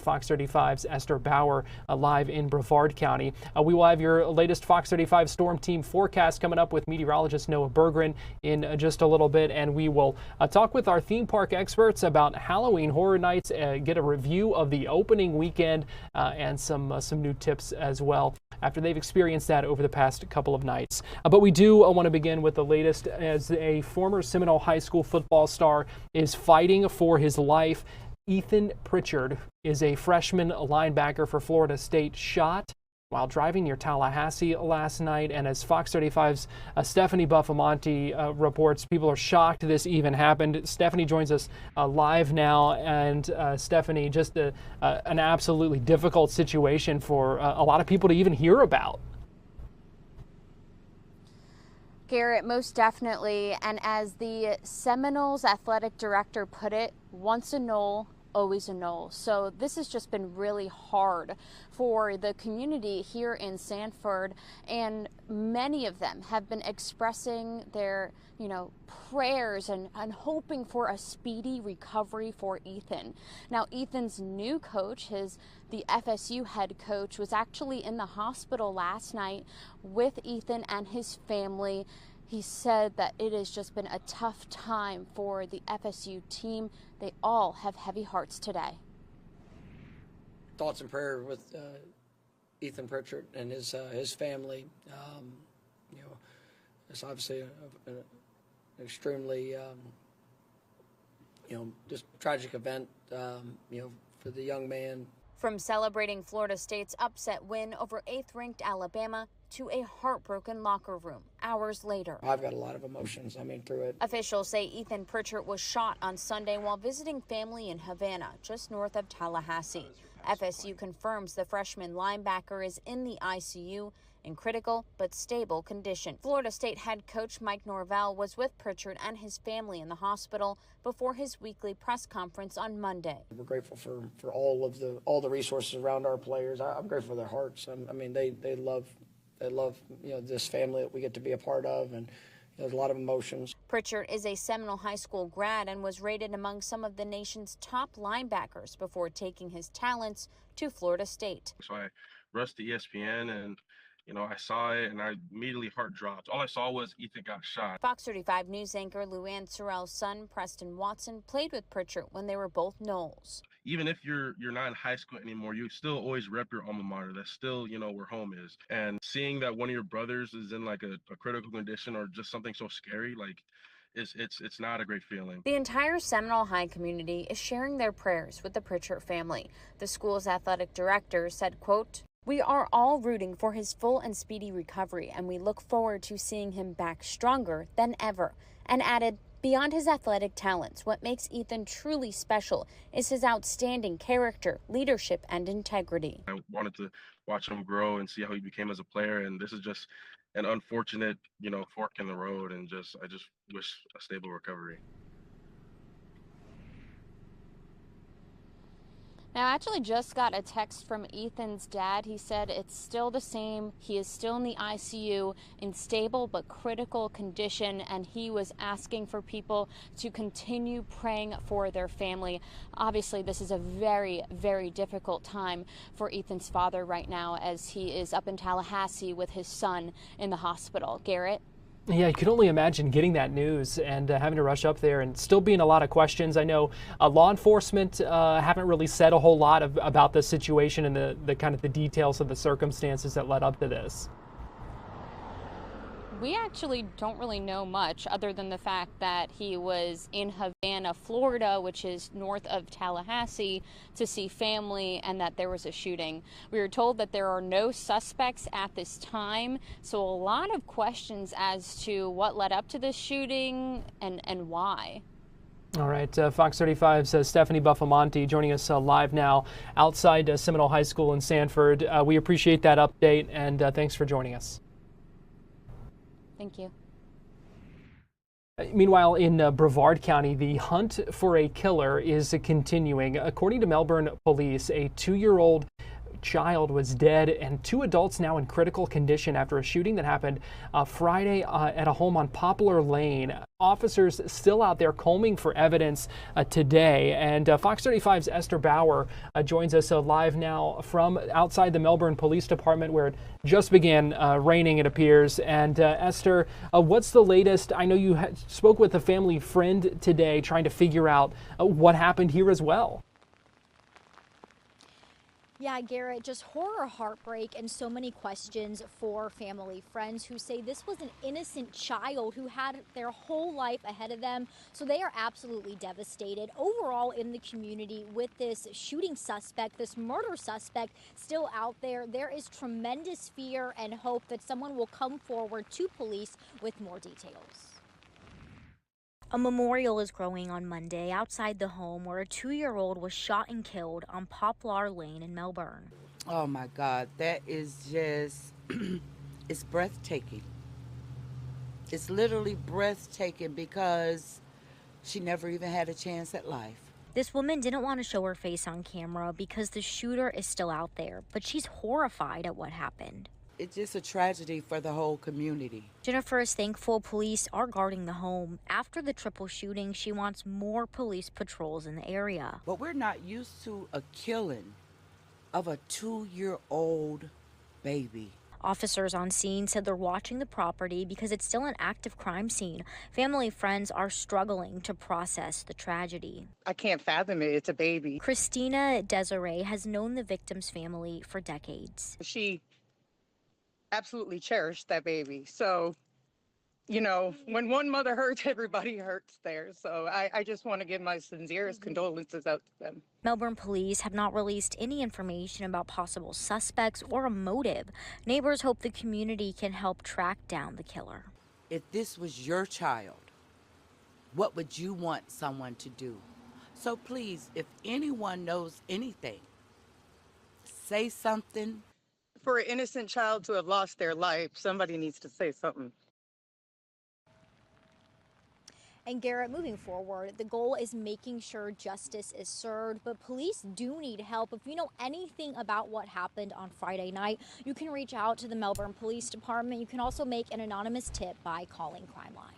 Fox 35's Esther Bauer live in Brevard County. We will have your latest Fox 35 storm team forecast coming up with meteorologist Noah Berggren in just a little bit, and we will talk with our theme park experts about Halloween Horror Nights, get a review of the opening weekend, and some new tips as well after they've experienced that over the past couple of nights. But we do want to begin with the latest, as a former Seminole High School football star is fighting for his life. Ethan Pritchard is a freshman linebacker for Florida State, shot while driving near Tallahassee last night. And as Fox 35's Stephanie Buffamonte reports, people are shocked this even happened. Stephanie joins us live now. And Stephanie, just an absolutely difficult situation for a lot of people to even hear about. Garrett, most definitely. And as the Seminoles athletic director put it, once a Nole, always a Nole. So this has just been really hard for the community here in Sanford, and many of them have been expressing their prayers and hoping for a speedy recovery for Ethan. Now, Ethan's new coach, the FSU head coach, was actually in the hospital last night with Ethan and his family. He said that it has just been a tough time for the FSU team. They all have heavy hearts today. Thoughts and prayer with Ethan Pritchard and his family. It's obviously an extremely just tragic event. For the young man. From celebrating Florida State's upset win over 8th-ranked Alabama to a heartbroken locker room hours later. I've got a lot of emotions, through it. Officials say Ethan Pritchard was shot on Sunday while visiting family in Havana, just north of Tallahassee. FSU confirms the freshman linebacker is in the ICU in critical but stable condition. Florida State head coach Mike Norvell was with Pritchard and his family in the hospital before his weekly press conference on Monday. We're grateful for all the resources around our players. I'm grateful for their hearts. They love this family that we get to be a part of, and there's a lot of emotions. Pritchard is a Seminole High School grad and was rated among some of the nation's top linebackers before taking his talents to Florida State. So I rushed to ESPN and I saw it and I immediately heart dropped. All I saw was Ethan got shot. Fox 35 news anchor Luann Sorrell's son, Preston Watson, played with Pritchard when they were both Noles. Even if you're not in high school anymore, you still always rep your alma mater. That's still, where home is. And seeing that one of your brothers is in like a critical condition or just something so scary, like it's not a great feeling. The entire Seminole High community is sharing their prayers with the Pritchard family. The school's athletic director said, quote, "We are all rooting for his full and speedy recovery, and we look forward to seeing him back stronger than ever," and added, "Beyond his athletic talents, what makes Ethan truly special is his outstanding character, leadership, and integrity." I wanted to watch him grow and see how he became as a player, and this is just an unfortunate, fork in the road, and I just wish a stable recovery. Now, I actually just got a text from Ethan's dad. He said it's still the same. He is still in the ICU in stable but critical condition, and he was asking for people to continue praying for their family. Obviously, this is a very, very difficult time for Ethan's father right now, as he is up in Tallahassee with his son in the hospital. Garrett? Yeah, you can only imagine getting that news and having to rush up there and still being a lot of questions. I know law enforcement haven't really said a whole lot about the situation and the kind of the details of the circumstances that led up to this. We actually don't really know much other than the fact that he was in Havana, Florida, which is north of Tallahassee, to see family, and that there was a shooting. We were told that there are no suspects at this time, so a lot of questions as to what led up to this shooting and why. All right, Fox 35's Stephanie Buffamonte joining us live now outside Seminole High School in Sanford. We appreciate that update, and thanks for joining us. Thank you. Meanwhile, in Brevard County, the hunt for a killer is continuing. According to Melbourne police, a 2-year-old child was dead and 2 adults now in critical condition after a shooting that happened Friday at a home on Poplar Lane. Officers still out there combing for evidence today. And Fox 35's Esther Bauer joins us live now from outside the Melbourne Police Department, where it just began raining, it appears. And Esther, what's the latest? I know you spoke with a family friend today trying to figure out what happened here as well. Yeah, Garrett, just horror, heartbreak, and so many questions for family friends who say this was an innocent child who had their whole life ahead of them. So they are absolutely devastated overall in the community with this shooting suspect, this murder suspect still out there. There is tremendous fear and hope that someone will come forward to police with more details. A memorial is growing on Monday outside the home where a 2-year-old was shot and killed on Poplar Lane in Melbourne. Oh my God, that is just, it's breathtaking. It's literally breathtaking because she never even had a chance at life. This woman didn't want to show her face on camera because the shooter is still out there, but she's horrified at what happened. It's just a tragedy for the whole community. Jennifer is thankful police are guarding the home. After the triple shooting, she wants more police patrols in the area. But we're not used to a killing of a 2-year-old baby. Officers on scene said they're watching the property because it's still an active crime scene. Family friends are struggling to process the tragedy. I can't fathom it. It's a baby. Christina Desiree has known the victim's family for decades. She absolutely cherished that baby. So, you know, when one mother hurts, everybody hurts there. So I just want to give my sincerest condolences out to them. Melbourne police have not released any information about possible suspects or a motive. Neighbors hope the community can help track down the killer. If this was your child, what would you want someone to do? So please, if anyone knows anything, say something. For an innocent child to have lost their life, somebody needs to say something. And Garrett, moving forward, the goal is making sure justice is served, but police do need help. If you know anything about what happened on Friday night, you can reach out to the Melbourne Police Department. You can also make an anonymous tip by calling Crime Line.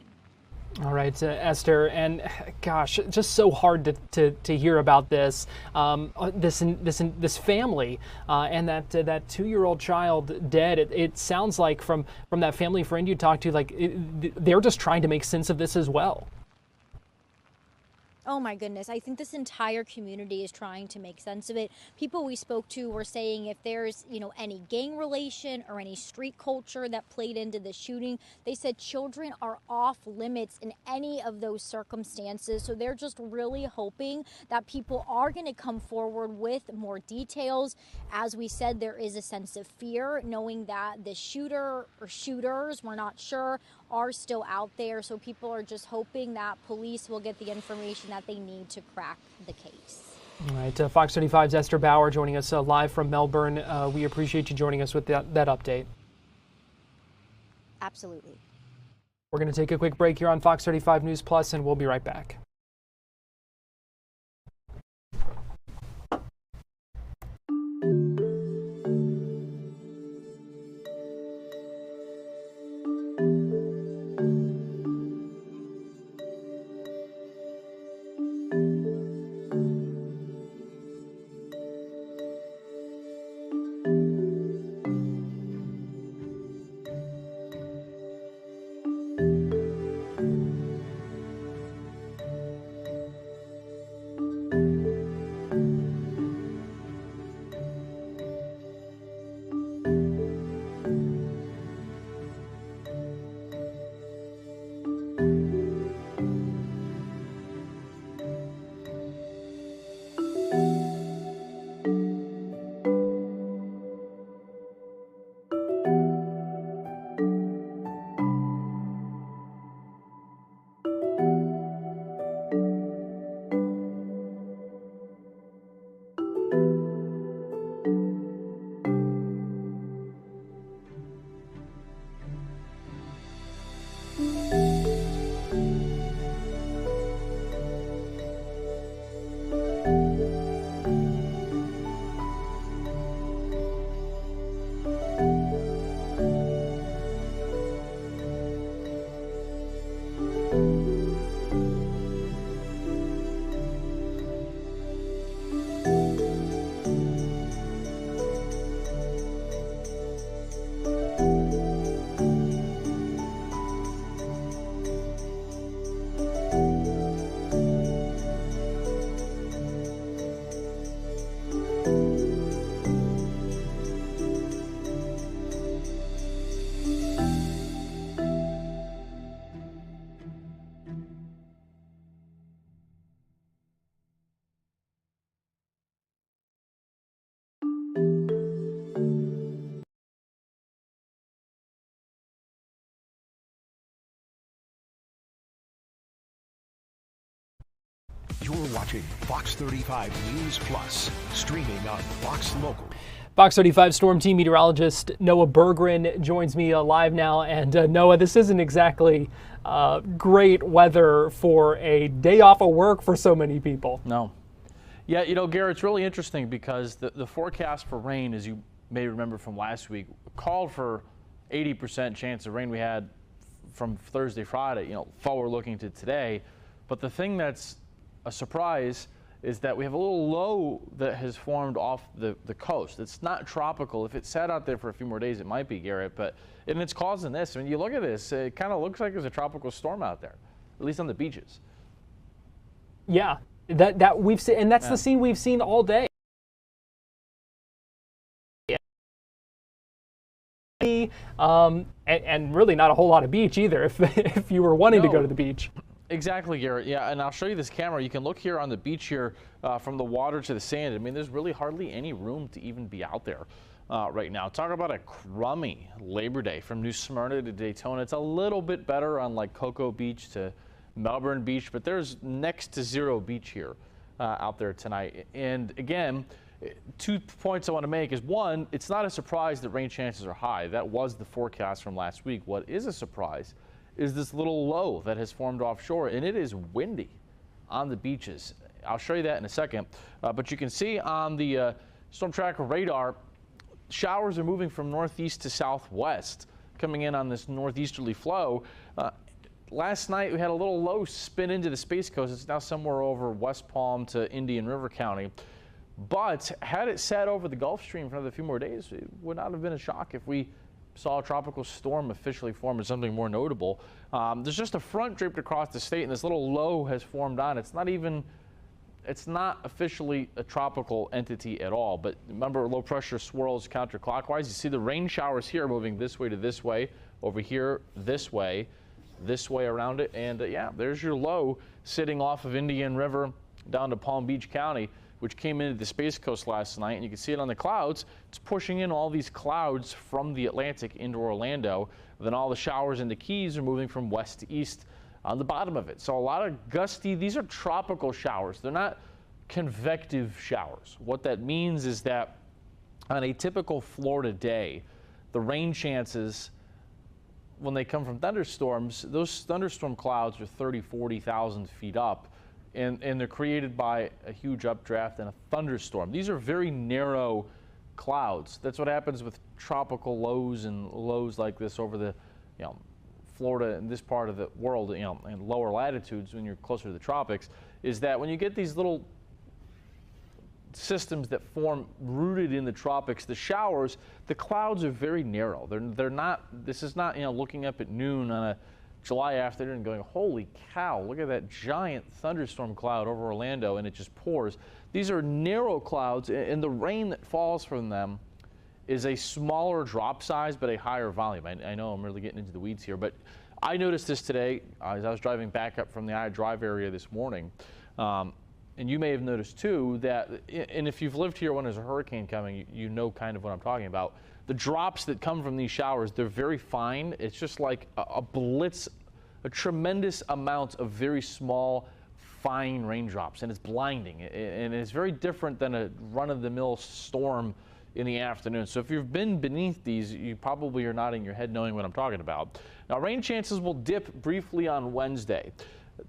All right, Esther, and gosh, just so hard to hear about this, this family, and that 2-year-old child dead. It sounds like from that family friend you talked to, like they're just trying to make sense of this as well. Oh my goodness, I think this entire community is trying to make sense of it. People we spoke to were saying if there's, any gang relation or any street culture that played into the shooting, they said children are off limits in any of those circumstances. So they're just really hoping that people are going to come forward with more details. As we said, there is a sense of fear knowing that the shooter or shooters, we're not sure, are still out there. So people are just hoping that police will get the information that they need to crack the case. All right, Fox 35's Esther Bauer joining us live from Melbourne. We appreciate you joining us with that update. Absolutely. We're going to take a quick break here on Fox 35 News Plus, and we'll be right back. watching Fox 35 News Plus, streaming on Fox Local. Fox 35 Storm Team meteorologist Noah Berggren joins me live now. And Noah, this isn't exactly great weather for a day off of work for so many people. No. Yeah, you know, Garrett, it's really interesting because the forecast for rain, as you may remember from last week, called for 80% chance of rain we had from Thursday, Friday, you know, forward looking to today. But the thing that's a surprise is that we have a little low that has formed off the coast. It's not tropical. If it sat out there for a few more days, it might be, Garrett, and it's causing this. I mean, you look at this, it kind of looks like there's a tropical storm out there, at least on the beaches. Yeah, that we've seen, and that's the scene we've seen all day. And really not a whole lot of beach either if you were wanting to go to the beach. Exactly, Garrett. Yeah, and I'll show you this camera. You can look here on the beach here from the water to the sand. I mean, there's really hardly any room to even be out there right now. Talk about a crummy Labor Day from New Smyrna to Daytona. It's a little bit better on like Cocoa Beach to Melbourne Beach, but there's next to zero beach here out there tonight. And again, 2 points I want to make is, one, it's not a surprise that rain chances are high. That was the forecast from last week. What is a surprise is this little low that has formed offshore, and it is windy on the beaches. I'll show you that in a second. But you can see on the storm tracker radar, showers are moving from northeast to southwest, coming in on this northeasterly flow. Last night we had a little low spin into the Space Coast. It's now somewhere over West Palm to Indian River County. But had it sat over the Gulf Stream for another few more days, it would not have been a shock if we saw a tropical storm officially form or something more notable. There's just a front draped across the state, and this little low has formed on. It's not officially a tropical entity at all. But remember, low pressure swirls counterclockwise. You see the rain showers here moving this way to this way, over here this way around it. And yeah, there's your low sitting off of Indian River down to Palm Beach County, which came into the Space Coast last night, and you can see it on the clouds. It's pushing in all these clouds from the Atlantic into Orlando. Then all the showers in the Keys are moving from west to east on the bottom of it. So a lot of gusty, these are tropical showers. They're not convective showers. What that means is that on a typical Florida day, the rain chances, when they come from thunderstorms, those thunderstorm clouds are 30, 40,000 feet up. And they're created by a huge updraft and a thunderstorm. These are very narrow clouds. That's what happens with tropical lows and lows like this over the, Florida and this part of the world, and lower latitudes when you're closer to the tropics, is that when you get these little systems that form rooted in the tropics, the showers, the clouds are very narrow. They're not. This is not looking up at noon on a July afternoon and going, holy cow, look at that giant thunderstorm cloud over Orlando, and it just pours. These are narrow clouds, and the rain that falls from them is a smaller drop size but a higher volume. I know I'm really getting into the weeds here, but I noticed this today as I was driving back up from the I-Drive area this morning. And you may have noticed too that, and if you've lived here when there's a hurricane coming, you know kind of what I'm talking about. The drops that come from these showers, they're very fine. It's just like a blitz, a tremendous amount of very small, fine raindrops, and it's blinding. And it's very different than a run-of-the-mill storm in the afternoon. So if you've been beneath these, you probably are nodding your head knowing what I'm talking about. Now, rain chances will dip briefly on Wednesday.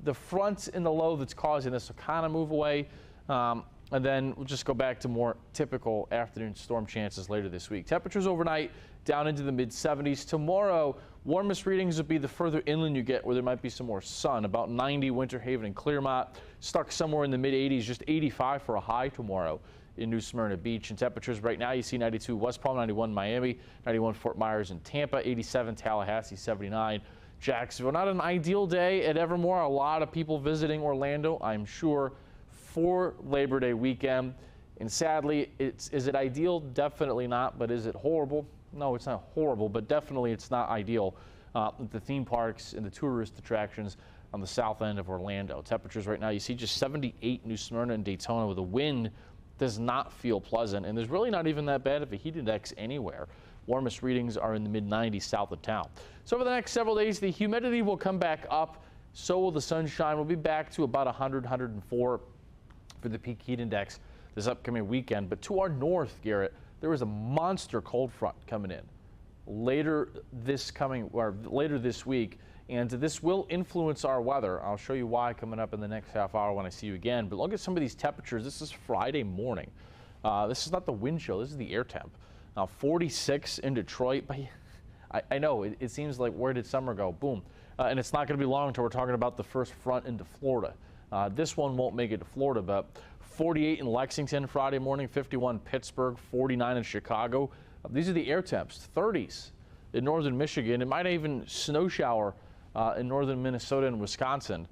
The front in the low that's causing this will kind of move away. And then we'll just go back to more typical afternoon storm chances later this week. Temperatures overnight down into the mid-70s. Tomorrow, warmest readings will be the further inland you get where there might be some more sun. About 90 Winter Haven and Clearmont. Stuck somewhere in the mid-80s, just 85 for a high tomorrow in New Smyrna Beach. And temperatures right now, you see 92 West Palm, 91 Miami, 91 Fort Myers and Tampa, 87 Tallahassee, 79 Jacksonville. Not an ideal day at Evermore. A lot of people visiting Orlando, I'm sure, for Labor Day weekend. And sadly, is it ideal? Definitely not. But is it horrible? No, it's not horrible, but definitely it's not ideal. The theme parks and the tourist attractions on the south end of Orlando. Temperatures right now, you see just 78 New Smyrna and Daytona with a wind. Does not feel pleasant, and there's really not even that bad of a heat index anywhere. Warmest readings are in the mid-90s south of town. So over the next several days, the humidity will come back up. So will the sunshine. We'll be back to about 100, 104 for the peak heat index this upcoming weekend. But to our north, Garrett, there is a monster cold front coming in later this week, and this will influence our weather. I'll show you why coming up in the next half hour when I see you again. But look at some of these temperatures. This is Friday morning. This is not the wind chill. This is the air temp. Now 46 in Detroit. But I know it seems like, where did summer go? Boom. And it's not going to be long until we're talking about the first front into Florida. This one won't make it to Florida, but 48 in Lexington Friday morning, 51 Pittsburgh, 49 in Chicago. These are the air temps. 30s in northern Michigan. It might even snow shower in northern Minnesota and Wisconsin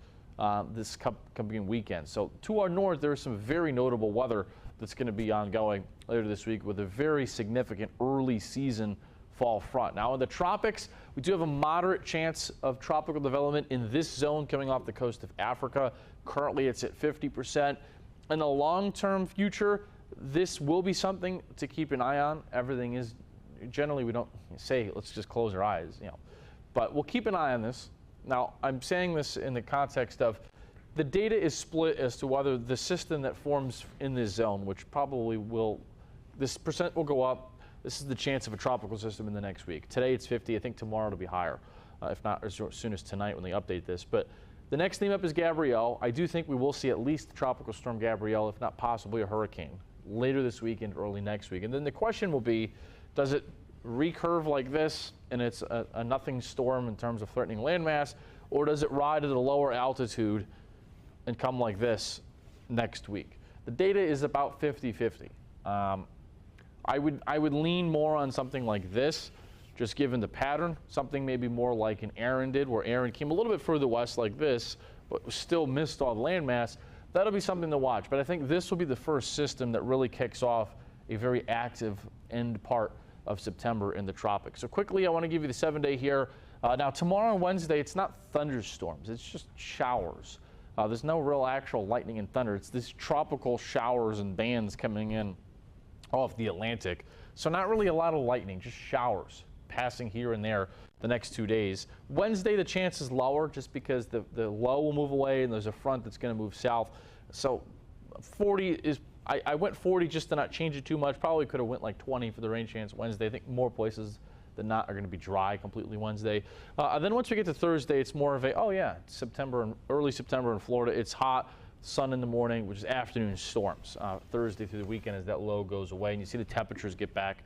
this coming weekend. So to our north, there is some very notable weather that's going to be ongoing later this week with a very significant early season fall front. Now in the tropics, we do have a moderate chance of tropical development in this zone coming off the coast of Africa. Currently it's at 50%. In the long-term future, this will be something to keep an eye on. Everything is, generally we don't say let's just close our eyes, but we'll keep an eye on this. Now I'm saying this in the context of the data is split as to whether the system that forms in this zone, which probably will, this percent will go up. This is the chance of a tropical system in the next week. Today it's 50. I think tomorrow it'll be higher, if not as soon as tonight when they update this. But the next theme up is Gabrielle. I do think we will see at least Tropical Storm Gabrielle, if not possibly a hurricane, later this week and early next week. And then the question will be, does it recurve like this and it's a nothing storm in terms of threatening landmass, or does it ride at a lower altitude and come like this next week? The data is about 50-50. I would lean more on something like this, just given the pattern, something maybe more like an Aaron did, where Aaron came a little bit further west like this, but still missed all the landmass. That'll be something to watch. But I think this will be the first system that really kicks off a very active end part of September in the tropics. So quickly, I want to give you the 7-day here. Now tomorrow and Wednesday, it's not thunderstorms, it's just showers. There's no real actual lightning and thunder. It's these tropical showers and bands coming in off the Atlantic. So not really a lot of lightning, just showers passing here and there the next 2 days. Wednesday, the chance is lower just because the low will move away and there's a front that's going to move south. So 40 is, I went 40 just to not change it too much. Probably could have went like 20 for the rain chance Wednesday. I think more places than not are going to be dry completely Wednesday. Then once we get to Thursday, it's more of a, oh yeah, September and early September in Florida. It's hot. Sun in the morning, which is afternoon storms. Thursday through the weekend as that low goes away, and you see the temperatures get back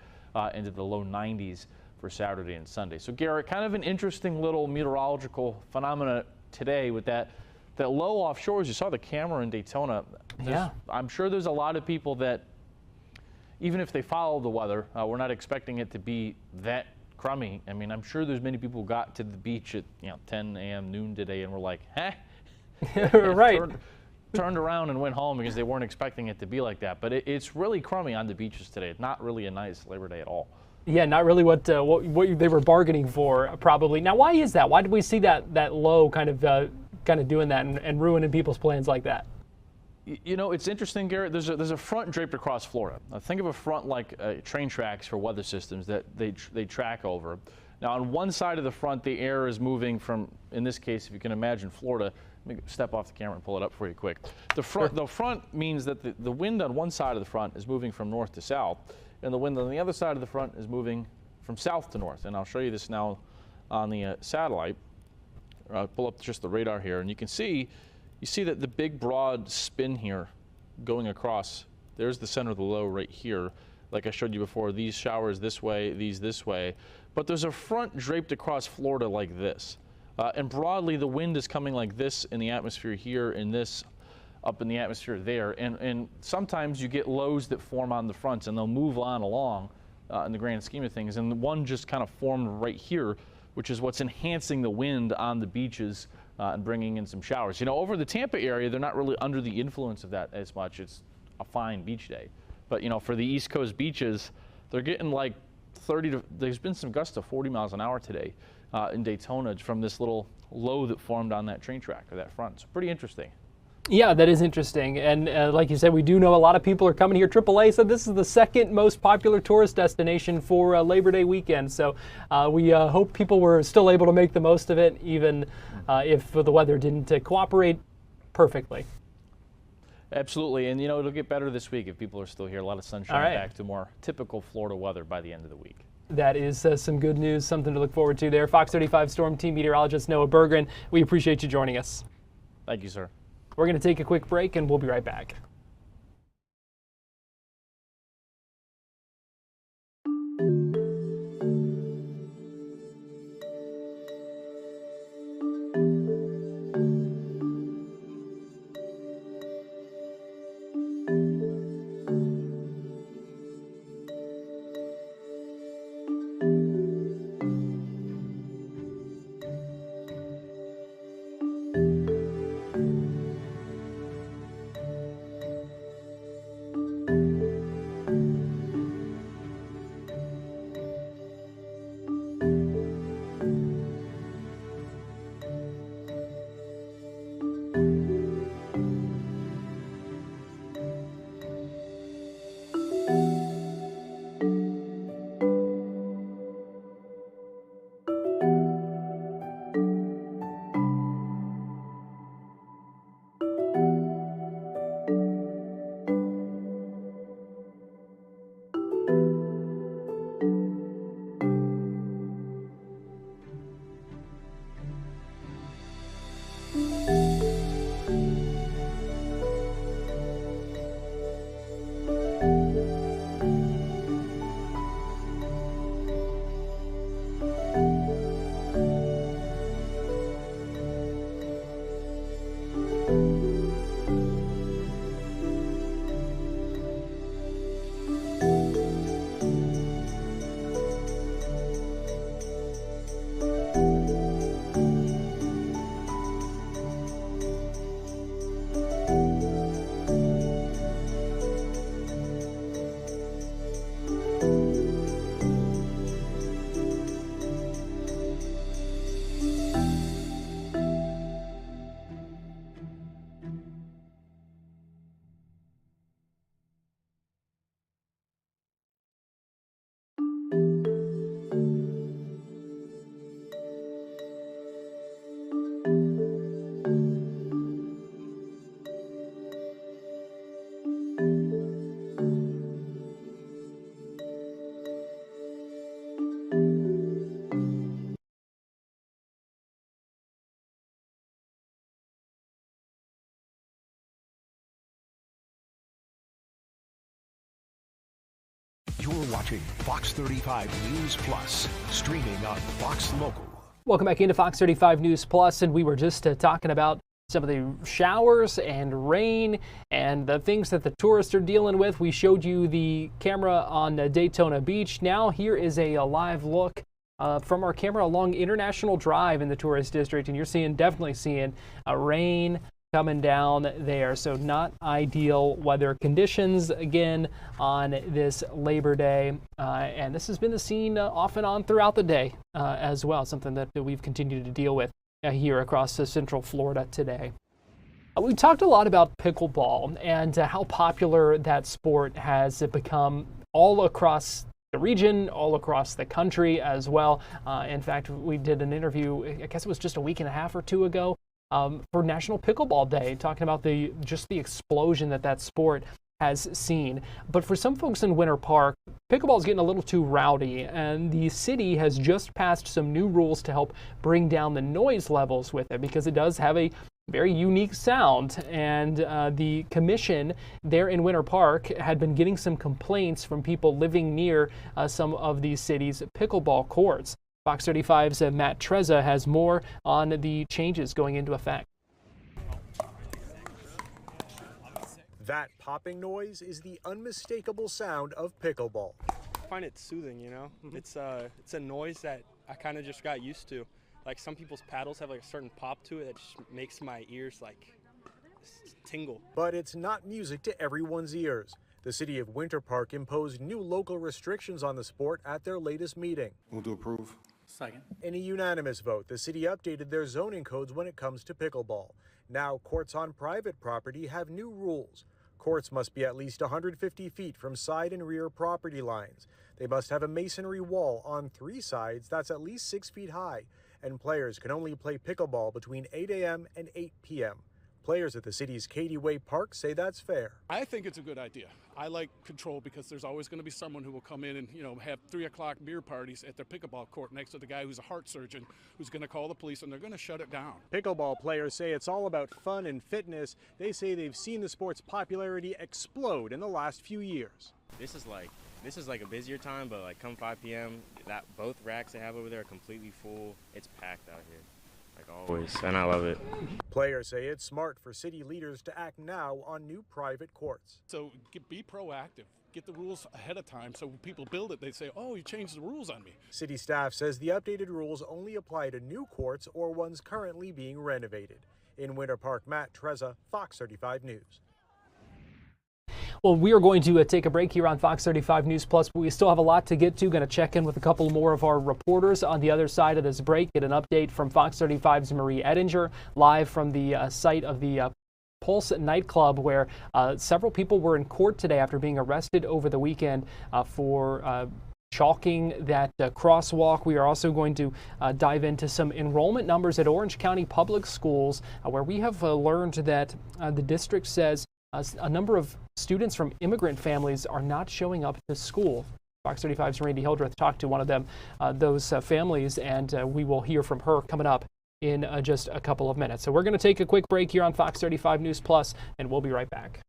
into the low 90s for Saturday and Sunday. So Garrett, kind of an interesting little meteorological phenomena today with that low offshore. You saw the camera in Daytona. Yeah. I'm sure there's a lot of people that, even if they follow the weather, we're not expecting it to be that crummy. I mean, I'm sure there's many people who got to the beach at 10 a.m. noon today and were like, huh? Right. Turned around and went home because they weren't expecting it to be like that. But it's really crummy on the beaches today. It's not really a nice Labor Day at all. Yeah, not really what they were bargaining for, probably. Now, why is that? Why did we see that low kind of doing that and ruining people's plans like that? It's interesting, Garrett. There's a front draped across Florida. Now, think of a front like train tracks for weather systems that they track over. Now, on one side of the front, the air is moving from, in this case, if you can imagine Florida. Let me step off the camera and pull it up for you quick. The front means that the wind on one side of the front is moving from north to south, and the wind on the other side of the front is moving from south to north. And I'll show you this now on the satellite. I'll pull up just the radar here, and you see that the big broad spin here going across. There's the center of the low right here. Like I showed you before, these showers this way, these this way. But there's a front draped across Florida like this. And broadly, the wind is coming like this in the atmosphere here and this up in the atmosphere there. And sometimes you get lows that form on the fronts, and they'll move on along in the grand scheme of things. And the one just kind of formed right here, which is what's enhancing the wind on the beaches and bringing in some showers. Over the Tampa area, they're not really under the influence of that as much. It's a fine beach day. But, for the East Coast beaches, they're getting like 30 to, there's been some gusts of 40 miles an hour today. In Daytona from this little low that formed on that train track or that front. It's pretty interesting. Yeah, that is interesting. And like you said, we do know a lot of people are coming here. AAA said this is the second most popular tourist destination for Labor Day weekend. So we hope people were still able to make the most of it, even if the weather didn't cooperate perfectly. Absolutely, and it'll get better this week if people are still here. A lot of sunshine, back to more typical Florida weather by the end of the week. That is some good news, something to look forward to there. Fox 35 Storm Team meteorologist Noah Berggren, we appreciate you joining us. Thank you, sir. We're going to take a quick break and we'll be right back. You're watching Fox 35 News Plus, streaming on Fox Local. Welcome back into Fox 35 News Plus, and we were just talking about some of the showers and rain and the things that the tourists are dealing with. We showed you the camera on Daytona Beach. Now here is a live look from our camera along International Drive in the tourist district, and you're definitely seeing rain coming down there. So not ideal weather conditions again on this Labor Day. And this has been the scene off and on throughout the day as well, something that we've continued to deal with here across Central Florida today. We talked a lot about pickleball and how popular that sport has become all across the region, all across the country as well. In fact, we did an interview, I guess it was just a week and a half or two ago, for National Pickleball Day, talking about the explosion that sport has seen. But for some folks in Winter Park, pickleball is getting a little too rowdy, and the city has just passed some new rules to help bring down the noise levels with it, because it does have a very unique sound. And the commission there in Winter Park had been getting some complaints from people living near some of these cities' pickleball courts. Fox 35's Matt Trezza has more on the changes going into effect. That popping noise is the unmistakable sound of pickleball. I find it soothing, you know? It's a noise that I kind of just got used to. Like, some people's paddles have like a certain pop to it that just makes my ears like tingle. But it's not music to everyone's ears. The city of Winter Park imposed new local restrictions on the sport at their latest meeting. Move to approve. Second. In a unanimous vote, the city updated their zoning codes when it comes to pickleball. Now, courts on private property have new rules. Courts must be at least 150 feet from side and rear property lines. They must have a masonry wall on 3 sides that's at least 6 feet high, and players can only play pickleball between 8 a.m. and 8 p.m. Players at the city's Katie Way Park say that's fair. I think it's a good idea. I like control because there's always going to be someone who will come in and, have 3 o'clock beer parties at their pickleball court next to the guy who's a heart surgeon who's going to call the police, and they're going to shut it down. Pickleball players say it's all about fun and fitness. They say they've seen the sport's popularity explode in the last few years. This is like a busier time, but like come 5 p.m., that both racks they have over there are completely full. It's packed out here, like always, and I love it. Players say it's smart for city leaders to act now on new private courts. So be proactive. Get the rules ahead of time so when people build it, they say, oh, you changed the rules on me. City staff says the updated rules only apply to new courts or ones currently being renovated. In Winter Park, Matt Trezza, Fox 35 News. Well, we are going to take a break here on Fox 35 News Plus, but we still have a lot to get to. Going to check in with a couple more of our reporters on the other side of this break. Get an update from Fox 35's Marie Ettinger, live from the site of the Pulse nightclub, where several people were in court today after being arrested over the weekend for chalking that crosswalk. We are also going to dive into some enrollment numbers at Orange County Public Schools, where we have learned that the district says a number of students from immigrant families are not showing up to school. Fox 35's Randy Hildreth talked to one of them, those families, and we will hear from her coming up in just a couple of minutes. So we're going to take a quick break here on Fox 35 News Plus, and we'll be right back.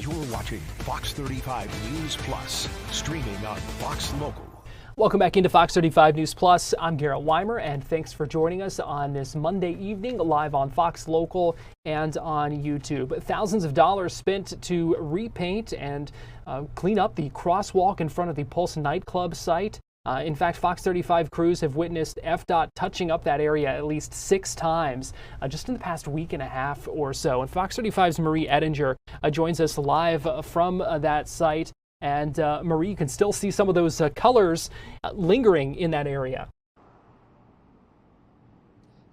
You're watching Fox 35 News Plus, streaming on Fox Local. Welcome back into Fox 35 News Plus. I'm Garrett Wymer, and thanks for joining us on this Monday evening, live on Fox Local and on YouTube. Thousands of dollars spent to repaint and clean up the crosswalk in front of the Pulse nightclub site. In fact, Fox 35 crews have witnessed FDOT touching up that area at least 6 times just in the past week and a half or so. And Fox 35's Marie Ettinger joins us live from that site. And Marie, you can still see some of those colors lingering in that area.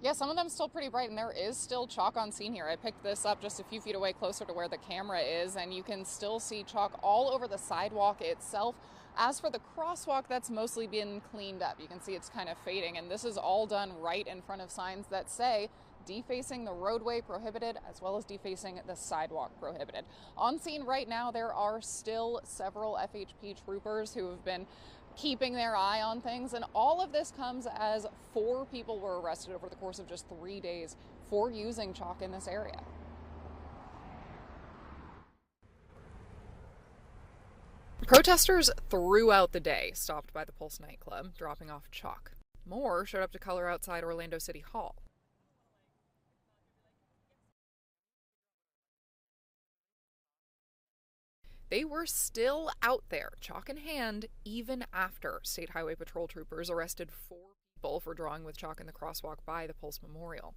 Yeah, some of them still pretty bright, and there is still chalk on scene here. I picked this up just a few feet away closer to where the camera is, and you can still see chalk all over the sidewalk itself. As for the crosswalk, that's mostly been cleaned up. You can see it's kind of fading, and this is all done right in front of signs that say defacing the roadway prohibited, as well as defacing the sidewalk prohibited. On scene right now, there are still several FHP troopers who have been keeping their eye on things. And all of this comes as 4 people were arrested over the course of just 3 days for using chalk in this area. Protesters throughout the day stopped by the Pulse nightclub, dropping off chalk. More showed up to color outside Orlando City Hall. They were still out there, chalk in hand, even after State Highway Patrol troopers arrested 4 people for drawing with chalk in the crosswalk by the Pulse Memorial.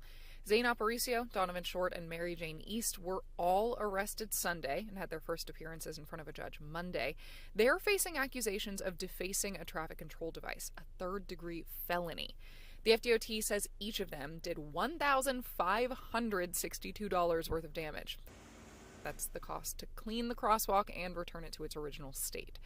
Zane Aparicio, Donovan Short, and Mary Jane East were all arrested Sunday and had their first appearances in front of a judge Monday. They're facing accusations of defacing a traffic control device, a third-degree felony. The FDOT says each of them did $1,562 worth of damage. That's the cost to clean the crosswalk and return it to its original state.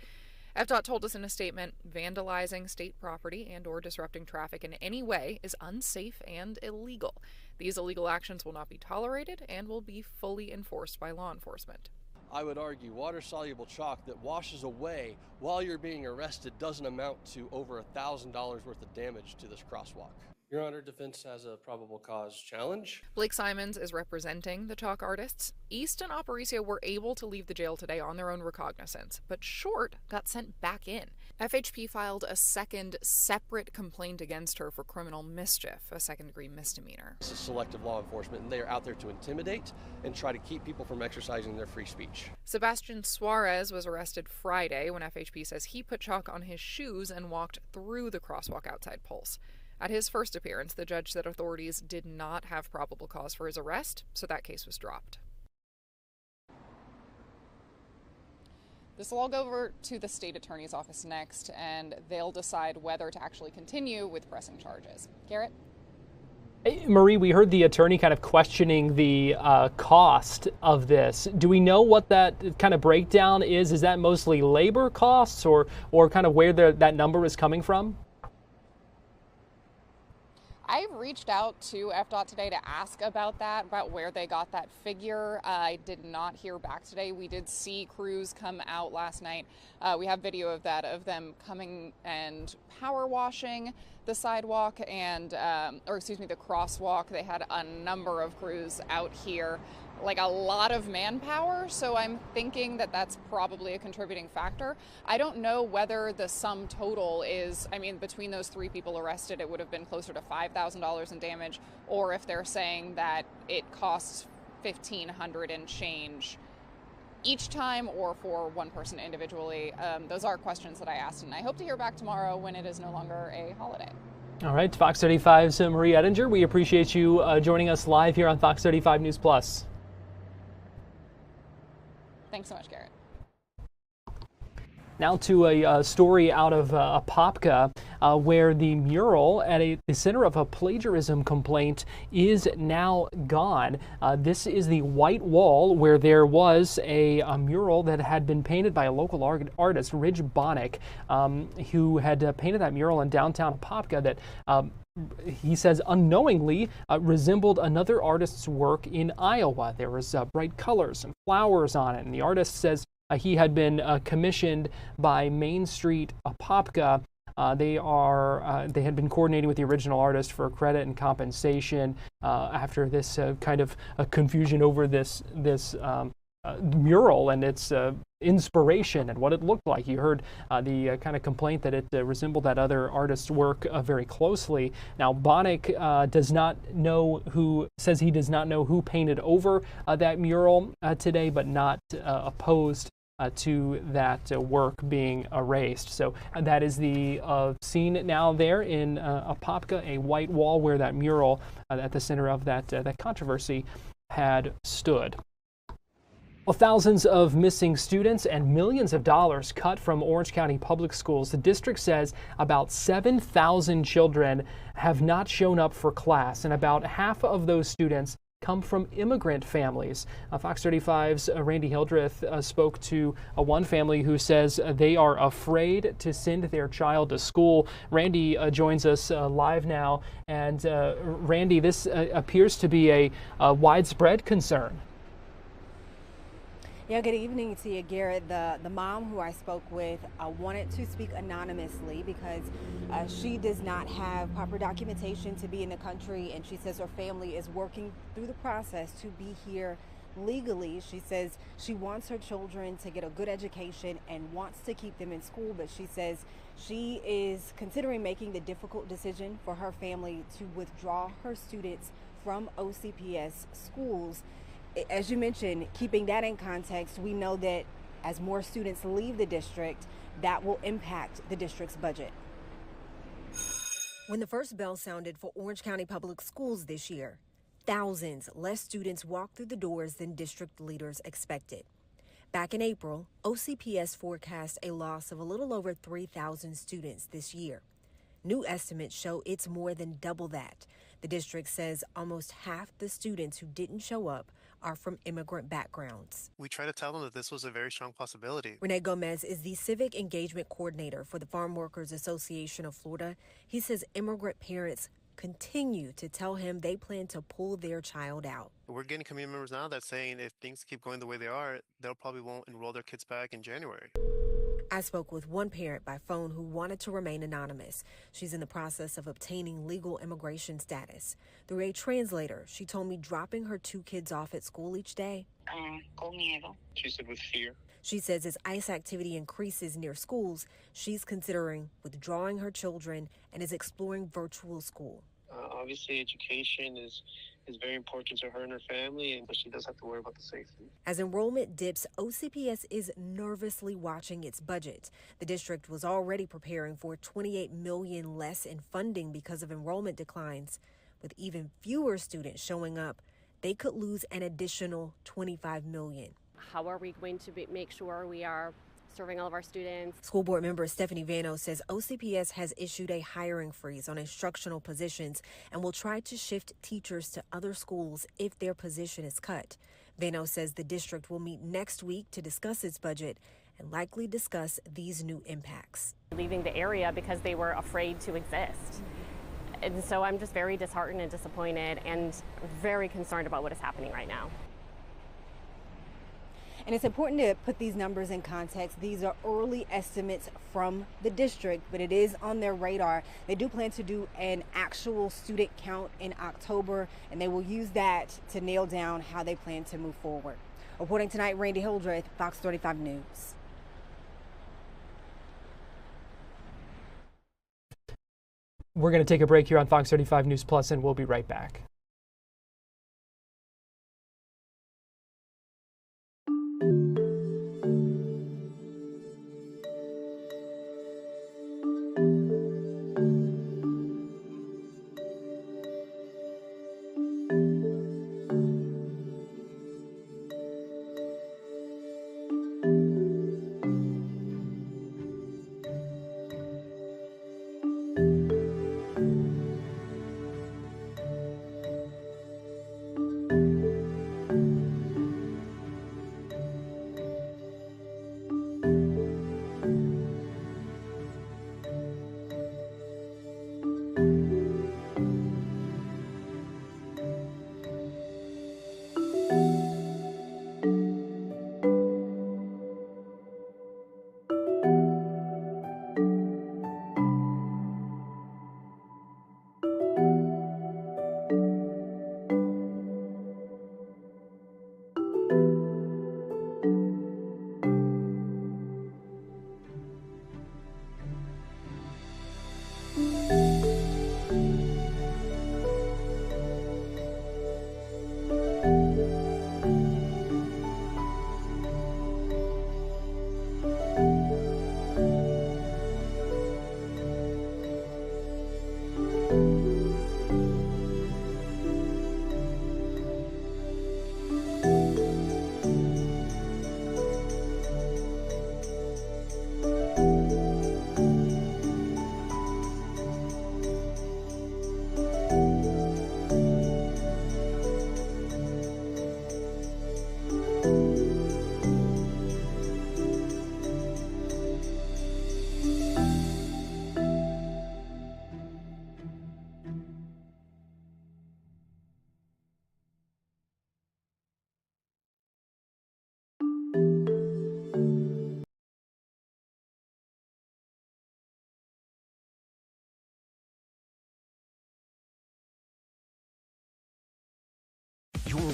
FDOT told us in a statement, vandalizing state property and or disrupting traffic in any way is unsafe and illegal. These illegal actions will not be tolerated and will be fully enforced by law enforcement. I would argue water-soluble chalk that washes away while you're being arrested doesn't amount to over $1,000 worth of damage to this crosswalk. Your Honor, defense has a probable cause challenge. Blake Simons is representing the chalk artists. East and Aparicio were able to leave the jail today on their own recognizance, but Short got sent back in. FHP filed a second separate complaint against her for criminal mischief, a second-degree misdemeanor. This is selective law enforcement, and they are out there to intimidate and try to keep people from exercising their free speech. Sebastian Suarez was arrested Friday when FHP says he put chalk on his shoes and walked through the crosswalk outside Pulse. At his first appearance, the judge said authorities did not have probable cause for his arrest, so that case was dropped. This will all go over to the state attorney's office next, and they'll decide whether to actually continue with pressing charges. Garrett? Hey, Marie, we heard the attorney kind of questioning the cost of this. Do we know what that kind of breakdown is? Is that mostly labor costs or kind of where that number is coming from? I've reached out to FDOT today to ask about that, about where they got that figure. I did not hear back today. We did see crews come out last night. We have video of that, of them coming and power washing the sidewalk and, the crosswalk. They had a number of crews out here, like a lot of manpower. So I'm thinking that that's probably a contributing factor. I don't know whether the sum total is, between those 3 people arrested, it would have been closer to $5,000 in damage, or if they're saying that it costs $1,500 and change each time or for one person individually. Those are questions that I asked, and I hope to hear back tomorrow when it is no longer a holiday. All right, Fox 35's Marie Ettinger, we appreciate you joining us live here on Fox 35 News Plus. Thanks so much, Garrett. Now to a story out of Apopka, where the mural at the center of a plagiarism complaint is now gone. This is the white wall where there was a mural that had been painted by a local artist, Ridge Bonnick, who had painted that mural in downtown Apopka that he says unknowingly resembled another artist's work in Iowa. There was bright colors and flowers on it, and the artist says he had been commissioned by Main Street Apopka. They had been coordinating with the original artist for credit and compensation after this kind of confusion over this mural and its inspiration and what it looked like. You heard the kind of complaint that it resembled that other artist's work very closely. Now, Bonnick says he does not know who painted over that mural today, but not opposed to that work being erased. So that is the scene now there in Apopka, a white wall where that mural at the center of that controversy had stood. Well, thousands of missing students and millions of dollars cut from Orange County Public Schools. The district says about 7,000 children have not shown up for class, and about half of those students come from immigrant families. Fox 35's Randy Hildreth spoke to one family who says they are afraid to send their child to school. Randy joins us live now. And Randy, this appears to be a widespread concern. Yeah, good evening to you, Garrett. The mom who I spoke with wanted to speak anonymously because she does not have proper documentation to be in the country, and she says her family is working through the process to be here legally. She says she wants her children to get a good education and wants to keep them in school, but she says she is considering making the difficult decision for her family to withdraw her students from OCPS schools. As you mentioned, keeping that in context, we know that as more students leave the district, that will impact the district's budget. When the first bell sounded for Orange County Public Schools this year, thousands less students walked through the doors than district leaders expected. Back in April, OCPS forecast a loss of a little over 3,000 students this year. New estimates show it's more than double that. The district says almost half the students who didn't show up are from immigrant backgrounds. We try to tell them that this was a very strong possibility. Rene Gomez is the Civic Engagement Coordinator for the Farm Workers Association of Florida. He says immigrant parents continue to tell him they plan to pull their child out. We're getting community members now that's saying if things keep going the way they are, they'll probably won't enroll their kids back in January. I spoke with one parent by phone who wanted to remain anonymous. She's in the process of obtaining legal immigration status. Through a translator, she told me dropping her 2 kids off at school each day. Con miedo. She said with fear. She says as ICE activity increases near schools, she's considering withdrawing her children and is exploring virtual school. Obviously, education is very important to her and her family, but she does have to worry about the safety. As enrollment dips, OCPS is nervously watching its budget. The district was already preparing for $28 million less in funding because of enrollment declines. With even fewer students showing up, they could lose an additional $25 million. How are we going to make sure we are serving all of our students? School board member Stephanie Vano says OCPS has issued a hiring freeze on instructional positions and will try to shift teachers to other schools if their position is cut. Vano says the district will meet next week to discuss its budget and likely discuss these new impacts. Leaving the area because they were afraid to exist. And so I'm just very disheartened and disappointed and very concerned about what is happening right now. And it's important to put these numbers in context. These are early estimates from the district, but it is on their radar. They do plan to do an actual student count in October, and they will use that to nail down how they plan to move forward. Reporting tonight, Randy Hildreth, Fox 35 News. We're going to take a break here on Fox 35 News Plus, and we'll be right back.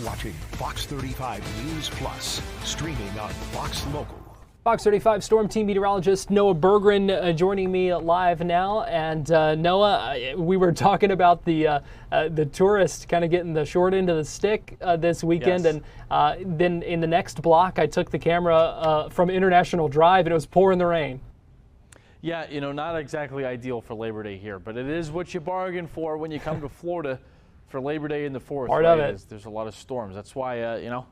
watching Fox 35 News Plus, streaming on Fox Local. Fox 35 Storm Team meteorologist Noah Berggren joining me live now. And Noah, we were talking about the tourists kind of getting the short end of the stick this weekend. Yes. And then in the next block, I took the camera from International Drive and it was pouring the rain. Yeah, you know, not exactly ideal for Labor Day here, but it is what you bargain for when you come to Florida for Labor Day in the 4th. Part of it. There's a lot of storms. That's why, you know,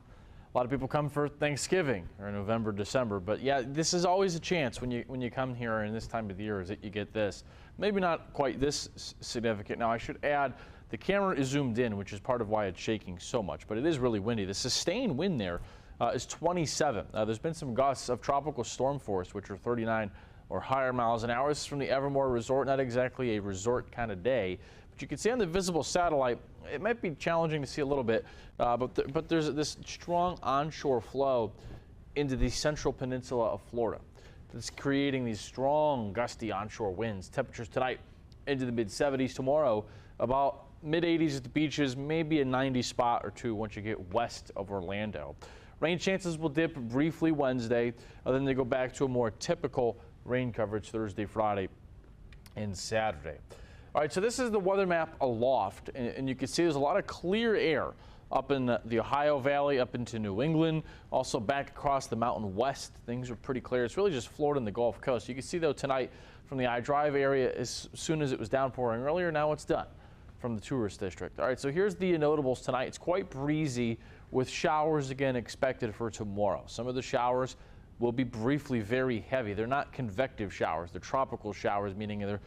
a lot of people come for Thanksgiving or November, December. But yeah, this is always a chance when you come here in this time of the year is that you get this. Maybe not quite this significant. Now, I should add, the camera is zoomed in, which is part of why it's shaking so much. But it is really windy. The sustained wind there is 27. There's been some gusts of tropical storm force, which are 39 or higher miles an hour. This is from the Evermore Resort, not exactly a resort kind of day. But you can see on the visible satellite, it might be challenging to see a little bit, but there's this strong onshore flow into the central peninsula of Florida. It's creating these strong, gusty onshore winds. Temperatures tonight into the mid-70s. Tomorrow, about mid-80s at the beaches, maybe a 90 spot or two once you get west of Orlando. Rain chances will dip briefly Wednesday, and then they go back to a more typical rain coverage Thursday, Friday, and Saturday. All right, so this is the weather map aloft, and you can see there's a lot of clear air up in the Ohio Valley, up into New England, also back across the Mountain West. Things are pretty clear. It's really just Florida and the Gulf Coast. You can see, though, tonight from the I-Drive area, as soon as it was downpouring earlier, now it's done from the tourist district. All right, so here's the notables tonight. It's quite breezy with showers again expected for tomorrow. Some of the showers will be briefly very heavy. They're not convective showers. They're tropical showers, meaning they're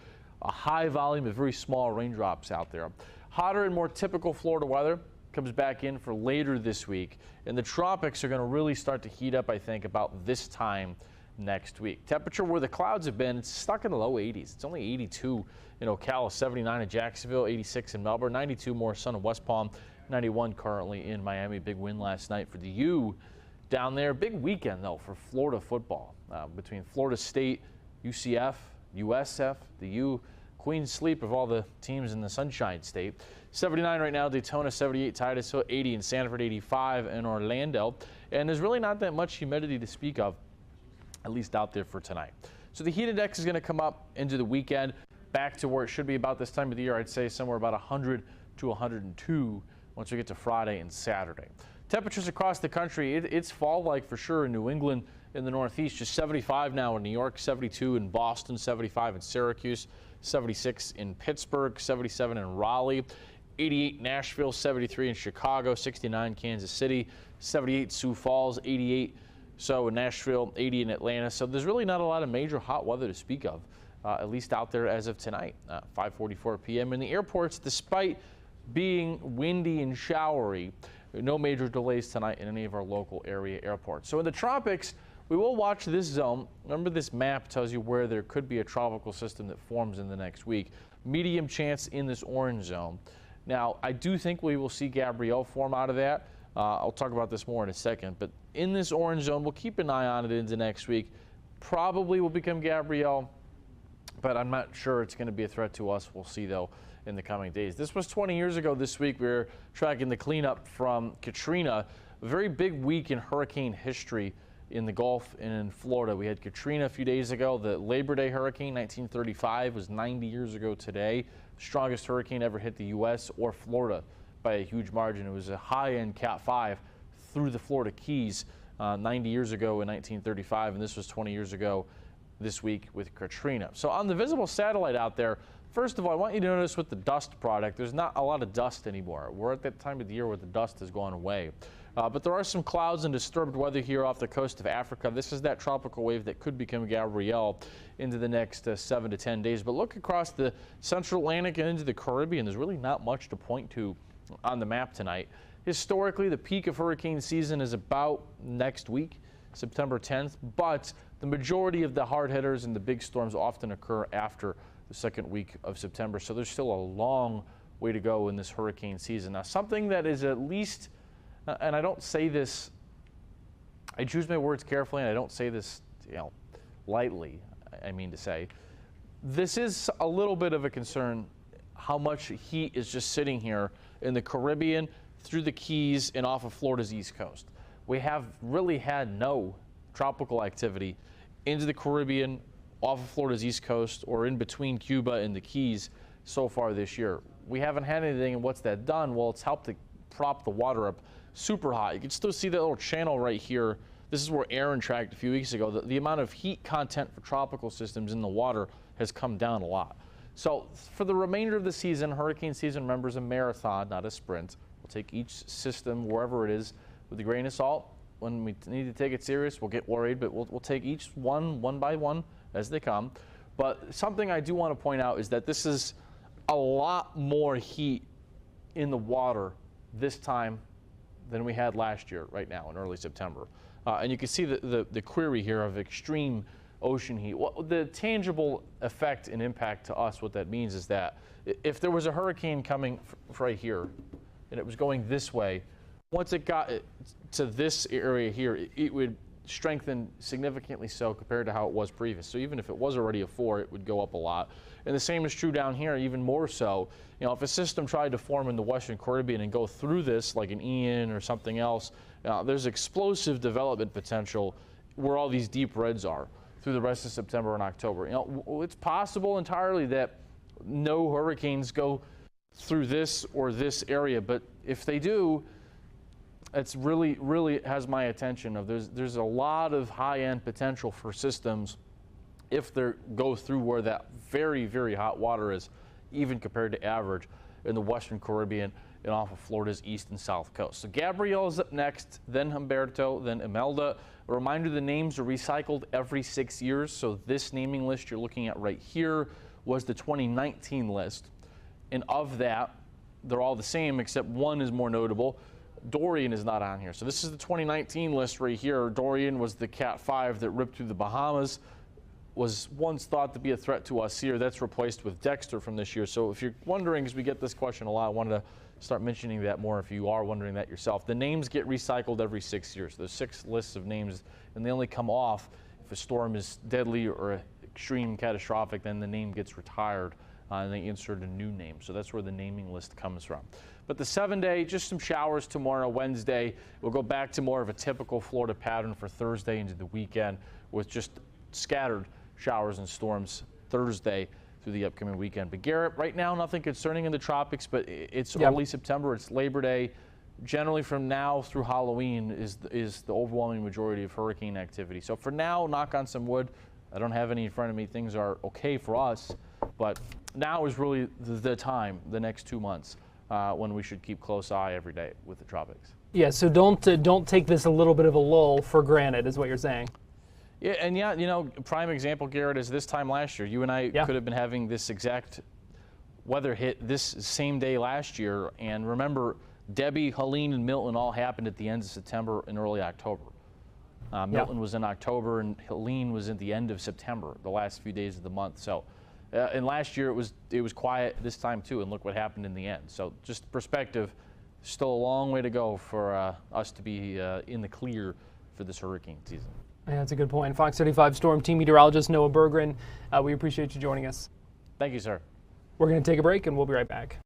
a high volume of very small raindrops out there. Hotter and more typical Florida weather comes back in for later this week, and the tropics are going to really start to heat up, I think, about this time next week. Temperature where the clouds have been, it's stuck in the low 80s. It's only 82 in Ocala, 79 in Jacksonville, 86 in Melbourne, 92 more sun in West Palm, 91 currently in Miami. Big win last night for the U down there. Big weekend, though, for Florida football between Florida State, UCF, USF, the U, Queen's sleep of all the teams in the Sunshine State. 79 right now, Daytona 78, Titus 80 in Sanford, 85 in Orlando. And there's really not that much humidity to speak of, at least out there for tonight. So the heat index is going to come up into the weekend, back to where it should be about this time of the year. I'd say somewhere about 100 to 102 once we get to Friday and Saturday. Temperatures across the country, it's fall-like for sure in New England, in the Northeast. Just 75 now in New York, 72 in Boston, 75 in Syracuse, 76 in Pittsburgh, 77 in Raleigh, 88 Nashville, 73 in Chicago, 69 Kansas City, 78 Sioux Falls, 88 so in Nashville, 80 in Atlanta. So there's really not a lot of major hot weather to speak of, at least out there as of tonight, 5:44 p.m. In the airports, despite being windy and showery, no major delays tonight in any of our local area airports. So in the tropics, we will watch this zone. Remember, this map tells you where there could be a tropical system that forms in the next week. Medium chance in this orange zone. Now, I do think we will see Gabrielle form out of that. I'll talk about this more in a second. But in this orange zone, we'll keep an eye on it into next week. Probably will become Gabrielle, but I'm not sure it's going to be a threat to us. We'll see, though, in the coming days. This was 20 years ago this week. We were tracking the cleanup from Katrina. A very big week in hurricane history in the Gulf and in Florida. We had Katrina a few days ago. The Labor Day hurricane, 1935, was 90 years ago today. Strongest hurricane ever hit the U.S. or Florida by a huge margin. It was a high-end Cat 5 through the Florida Keys 90 years ago in 1935, and this was 20 years ago this week with Katrina. So on the visible satellite out there, first of all, I want you to notice with the dust product, there's not a lot of dust anymore. We're at that time of the year where the dust has gone away. But there are some clouds and disturbed weather here off the coast of Africa. This is that tropical wave that could become Gabrielle into the next 7 to 10 days. But look across the central Atlantic and into the Caribbean. There's really not much to point to on the map tonight. Historically, the peak of hurricane season is about next week, September 10th. But the majority of the hard hitters and the big storms often occur after the second week of September. So there's still a long way to go in this hurricane season. Now, something that is at least, and I don't say this, I choose my words carefully, and I don't say this, lightly, I mean to say. This is a little bit of a concern, how much heat is just sitting here in the Caribbean, through the Keys and off of Florida's east coast. We have really had no tropical activity into the Caribbean, off of Florida's east coast, or in between Cuba and the Keys so far this year. We haven't had anything, and what's that done? Well, it's helped to prop the water up super hot. You can still see that little channel right here. This is where Aaron tracked a few weeks ago. The amount of heat content for tropical systems in the water has come down a lot. So for the remainder of the season, hurricane season, remember, is a marathon, not a sprint. We'll take each system, wherever it is, with a grain of salt. When we need to take it serious, we'll get worried, but we'll take each one by one as they come. But something I do want to point out is that this is a lot more heat in the water this time than we had last year right now in early September. And you can see the query here of extreme ocean heat. Well, the tangible effect and impact to us, what that means is that if there was a hurricane coming right here and it was going this way, once it got to this area here, it would strengthen significantly so compared to how it was previous. So even if it was already a 4, it would go up a lot. And the same is true down here, even more so. You know, if a system tried to form in the Western Caribbean and go through this, like an Ian or something else, there's explosive development potential where all these deep reds are through the rest of September and October. You know, it's possible entirely that no hurricanes go through this or this area, but if they do, it's really has my attention. There's a lot of high-end potential for systems if they go through where that very hot water is, even compared to average in the Western Caribbean and off of Florida's east and south coast. So Gabrielle is up next, then Humberto, then Imelda. A reminder, the names are recycled every 6 years. So this naming list you're looking at right here was the 2019 list. And of that, they're all the same except one is more notable. Dorian is not on here. So this is the 2019 list right here. Dorian was the Cat 5 that ripped through the Bahamas, was once thought to be a threat to us here. That's replaced with Dexter from this year. So if you're wondering, because we get this question a lot, I wanted to start mentioning that more if you are wondering that yourself. The names get recycled every 6 years. There's 6 lists of names, and they only come off if a storm is deadly or extreme catastrophic, then the name gets retired and they insert a new name. So that's where the naming list comes from. But the 7-day, just some showers tomorrow, Wednesday. We'll go back to more of a typical Florida pattern for Thursday into the weekend with just scattered showers and storms Thursday through the upcoming weekend. But Garrett, right now, nothing concerning in the tropics, but it's early September, it's Labor Day. Generally from now through Halloween is the overwhelming majority of hurricane activity. So for now, knock on some wood, I don't have any in front of me. Things are okay for us, but now is really the time, the next 2 months, when we should keep close eye every day with the tropics. Yeah, so don't take this a little bit of a lull for granted, is what you're saying. Yeah, and yeah, you know, prime example, Garrett, is this time last year. You and I could have been having this exact weather hit this same day last year. And remember, Debbie, Helene, and Milton all happened at the end of September and early October. Milton was in October, and Helene was at the end of September, the last few days of the month. So, and last year it was quiet this time too, and look what happened in the end. So, just perspective, still a long way to go for us to be in the clear for this hurricane season. Yeah, that's a good point. Fox 35 Storm Team Meteorologist Noah Berggren, we appreciate you joining us. Thank you, sir. We're going to take a break, and we'll be right back.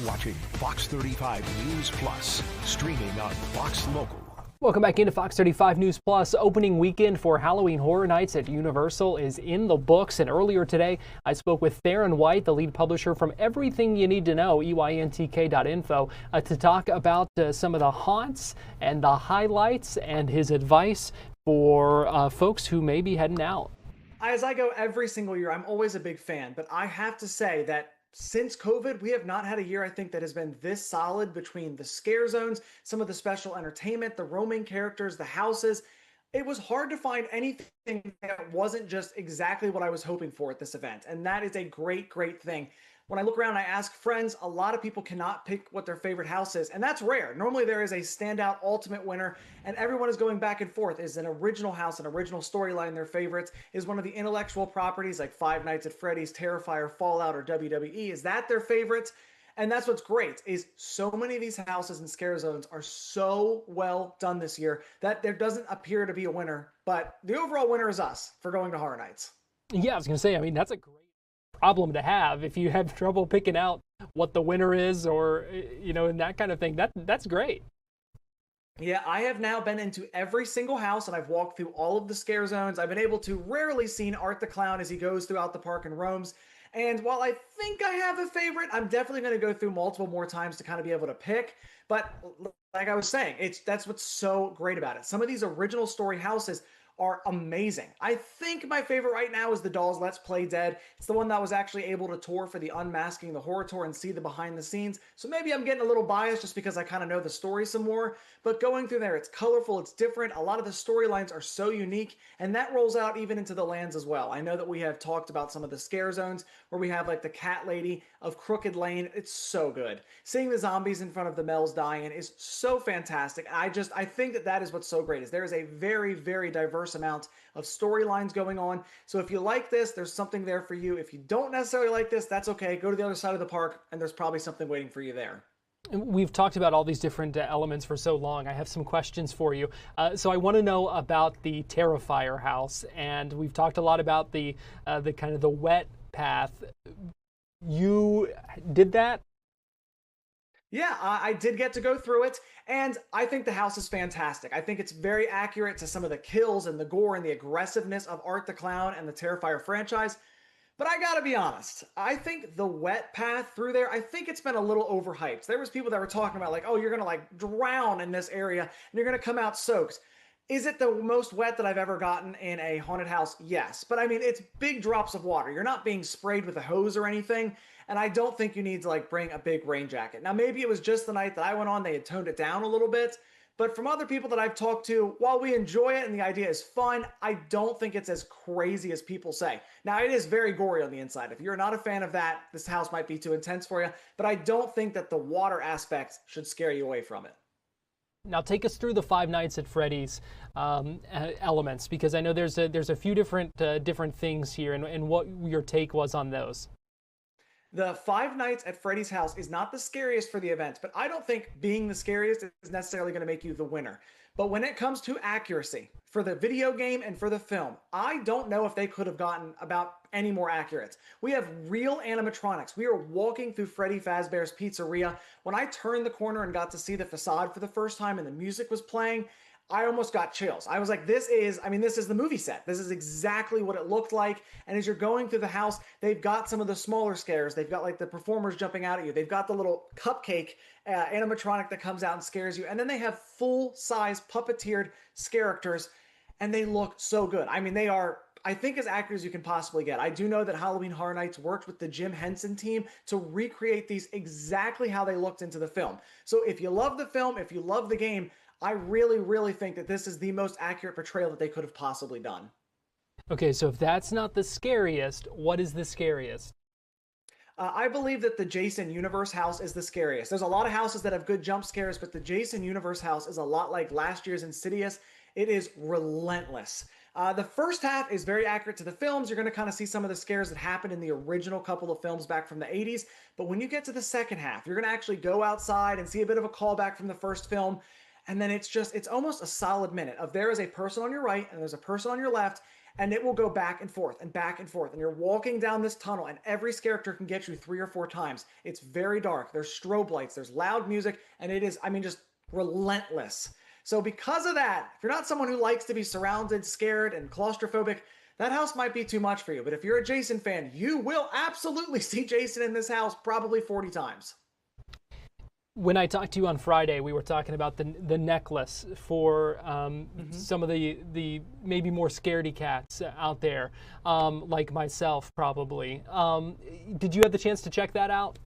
watching Fox 35 News Plus, streaming on Fox Local. Welcome back into Fox 35 News Plus. Opening weekend for Halloween Horror Nights at Universal is in the books. And earlier today, I spoke with Theron White, the lead publisher from Everything You Need to Know, EYNTK.info, to talk about some of the haunts and the highlights and his advice for folks who may be heading out. As I go every single year, I'm always a big fan, but I have to say that since COVID, we have not had a year, I think, that has been this solid between the scare zones, some of the special entertainment, the roaming characters, the houses. It was hard to find anything that wasn't just exactly what I was hoping for at this event. And that is a great, great thing. When I look around and I ask friends, a lot of people cannot pick what their favorite house is, and that's rare. Normally there is a standout ultimate winner, and everyone is going back and forth. Is an original house, an original storyline their favorites? Is one of the intellectual properties like Five Nights at Freddy's, Terrifier, Fallout, or WWE, is that their favorite? And that's what's great, is so many of these houses and scare zones are so well done this year that there doesn't appear to be a winner, but the overall winner is us for going to Horror Nights. Yeah, I was going to say, I mean, that's a great problem to have if you have trouble picking out what the winner is, or and that kind of thing. That's great. Yeah, I have now been into every single house and I've walked through all of the scare zones. I've been able to rarely see Art the Clown as he goes throughout the park and roams. And while I think I have a favorite, I'm definitely going to go through multiple more times to kind of be able to pick. But like I was saying, that's what's so great about it. Some of these original story houses are amazing. I think my favorite right now is the Dolls Let's Play Dead. It's the one that was actually able to tour for the Unmasking the Horror Tour and see the behind the scenes. So maybe I'm getting a little biased just because I kind of know the story some more. But going through there, it's colorful, it's different. A lot of the storylines are so unique, and that rolls out even into the lands as well. I know that we have talked about some of the scare zones where we have like the Cat Lady of Crooked Lane. It's so good. Seeing the zombies in front of the Mel's dying is so fantastic. I think that is what's so great, is there is a very, very diverse amount of storylines going on. So if you like this, there's something there for you. If you don't necessarily like this, that's okay. Go to the other side of the park and there's probably something waiting for you there. We've talked about all these different elements for so long. I have some questions for you. So I want to know about the Terrifier house, and we've talked a lot about the kind of the wet path. You did that? Yeah, I did get to go through it, and I think the house is fantastic. I think it's very accurate to some of the kills and the gore and the aggressiveness of Art the Clown and the Terrifier franchise. But I gotta be honest, I think the wet path through there, I think it's been a little overhyped. There was people that were talking about like, oh, you're gonna like drown in this area and you're gonna come out soaked. Is it the most wet that I've ever gotten in a haunted house? Yes. But I mean, it's big drops of water. You're not being sprayed with a hose or anything. And I don't think you need to like bring a big rain jacket. Now, maybe it was just the night that I went on, they had toned it down a little bit. But from other people that I've talked to, while we enjoy it and the idea is fun, I don't think it's as crazy as people say. Now, it is very gory on the inside. If you're not a fan of that, this house might be too intense for you. But I don't think that the water aspect should scare you away from it. Now take us through the Five Nights at Freddy's elements, because I know there's a few different things here, and what your take was on those. The Five Nights at Freddy's house is not the scariest for the event, but I don't think being the scariest is necessarily going to make you the winner. But when it comes to accuracy, for the video game and for the film, I don't know if they could have gotten about any more accurate. We have real animatronics. We are walking through Freddy Fazbear's Pizzeria. When I turned the corner and got to see the facade for the first time and the music was playing, I almost got chills. I was like, this is the movie set. This is exactly what it looked like. And as you're going through the house, they've got some of the smaller scares. They've got like the performers jumping out at you. They've got the little cupcake animatronic that comes out and scares you. And then they have full-size puppeteered characters, and they look so good. I mean, they are, I think, as accurate as you can possibly get. I do know that Halloween Horror Nights worked with the Jim Henson team to recreate these exactly how they looked into the film. So if you love the film, if you love the game, I really, really think that this is the most accurate portrayal that they could have possibly done. Okay, so if that's not the scariest, what is the scariest? I believe that the Jason Universe house is the scariest. There's a lot of houses that have good jump scares, but the Jason Universe house is a lot like last year's Insidious. It is relentless. The first half is very accurate to the films. You're going to kind of see some of the scares that happened in the original couple of films back from the 80s. But when you get to the second half, you're going to actually go outside and see a bit of a callback from the first film. And then it's almost a solid minute of there is a person on your right and there's a person on your left, and it will go back and forth and back and forth. And you're walking down this tunnel, and every scare actor can get you 3 or 4 times. It's very dark. There's strobe lights, there's loud music, and it is, I mean, just relentless. So because of that, if you're not someone who likes to be surrounded, scared, and claustrophobic, that house might be too much for you. But if you're a Jason fan, you will absolutely see Jason in this house probably 40 times. When I talked to you on Friday, we were talking about the necklace for some of the maybe more scaredy cats out there, like myself probably. Did you have the chance to check that out?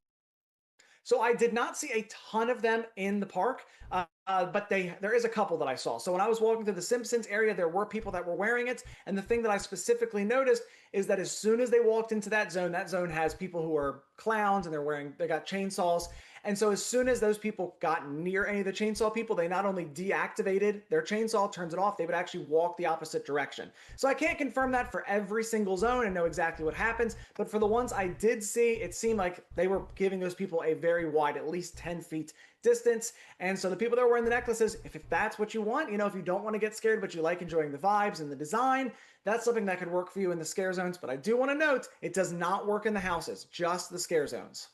So I did not see a ton of them in the park, but there is a couple that I saw. So when I was walking through the Simpsons area, there were people that were wearing it. And the thing that I specifically noticed is that as soon as they walked into that zone has people who are clowns, and they got chainsaws. And so as soon as those people got near any of the chainsaw people, they not only deactivated their chainsaw, turns it off, they would actually walk the opposite direction. So I can't confirm that for every single zone and know exactly what happens, but for the ones I did see, it seemed like they were giving those people a very wide, at least 10 feet distance. And so the people that were wearing the necklaces, if that's what you want, if you don't want to get scared, but you like enjoying the vibes and the design, that's something that could work for you in the scare zones. But I do want to note, it does not work in the houses, just the scare zones.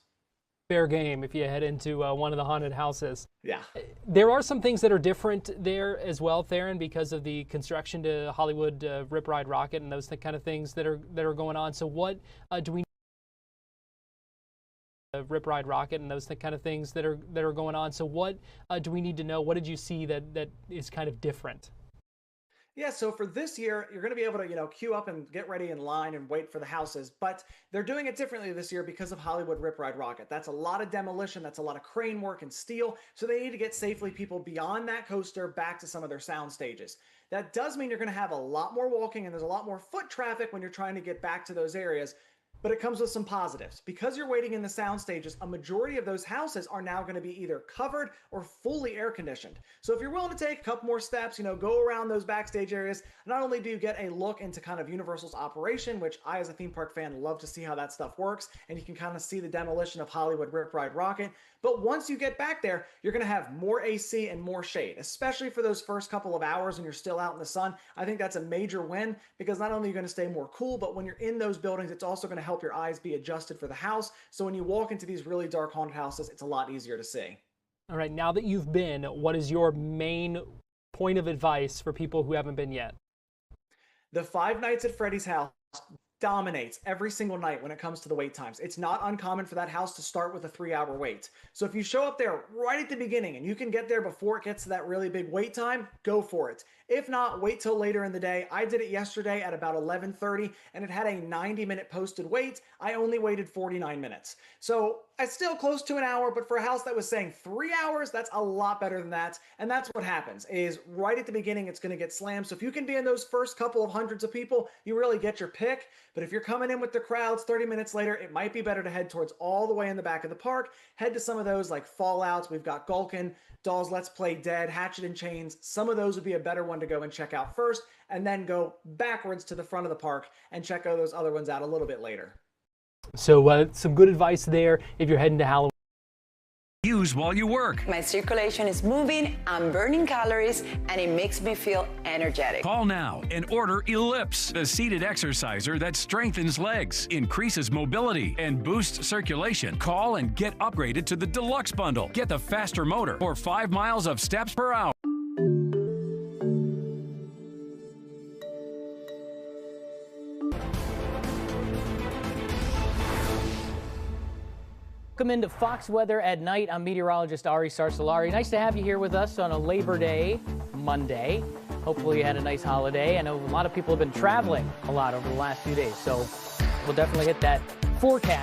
Fair game if you head into one of the haunted houses. Yeah. There are some things that are different there as well, Theron, because of the construction to Hollywood Rip Ride Rocket and those kind of things that are going on. So what do we Rip Ride Rocket and those kind of things that are going on? So what do we need to know? What did you see that is kind of different? Yeah, so for this year, you're going to be able to, queue up and get ready in line and wait for the houses, but they're doing it differently this year because of Hollywood Rip Ride Rocket. That's a lot of demolition, that's a lot of crane work and steel, so they need to get safely people beyond that coaster back to some of their sound stages. That does mean you're going to have a lot more walking, and there's a lot more foot traffic when you're trying to get back to those areas. But it comes with some positives. Because you're waiting in the sound stages, a majority of those houses are now going to be either covered or fully air conditioned. So if you're willing to take a couple more steps, go around those backstage areas, not only do you get a look into kind of Universal's operation, which I as a theme park fan love to see how that stuff works, and you can kind of see the demolition of Hollywood Rip Ride Rocket, but once you get back there, you're going to have more AC and more shade, especially for those first couple of hours when you're still out in the sun. I think that's a major win, because not only are you going to stay more cool, but when you're in those buildings, it's also going to help your eyes be adjusted for the house. So when you walk into these really dark haunted houses, it's a lot easier to see. All right, now that you've been, what is your main point of advice for people who haven't been yet? The Five Nights at Freddy's house dominates every single night when it comes to the wait times. It's not uncommon for that house to start with a 3-hour wait. So if you show up there right at the beginning and you can get there before it gets to that really big wait time, go for it. If not, wait till later in the day. I did it yesterday at about 11:30 and it had a 90-minute posted wait. I only waited 49 minutes. So it's still close to an hour, but for a house that was saying 3 hours, that's a lot better than that. And that's what happens, is right at the beginning, it's going to get slammed. So if you can be in those first couple of hundreds of people, you really get your pick. But if you're coming in with the crowds 30 minutes later, it might be better to head towards all the way in the back of the park. Head to some of those like Fallouts. We've got Gulkin, Dolls Let's Play Dead, Hatchet and Chains. Some of those would be a better one to go and check out first, and then go backwards to the front of the park and check out those other ones out a little bit later. So some good advice there if you're heading to Halloween. Use while you work. My circulation is moving, I'm burning calories, and it makes me feel energetic. Call now and order Ellipse, the seated exerciser that strengthens legs, increases mobility, and boosts circulation. Call and get upgraded to the Deluxe Bundle. Get the faster motor or 5 miles of steps per hour. Welcome into Fox Weather at Night. I'm meteorologist Ari Sarsalari. Nice to have you here with us on a Labor Day Monday. Hopefully you had a nice holiday. I know a lot of people have been traveling a lot over the last few days, so we'll definitely hit that forecast.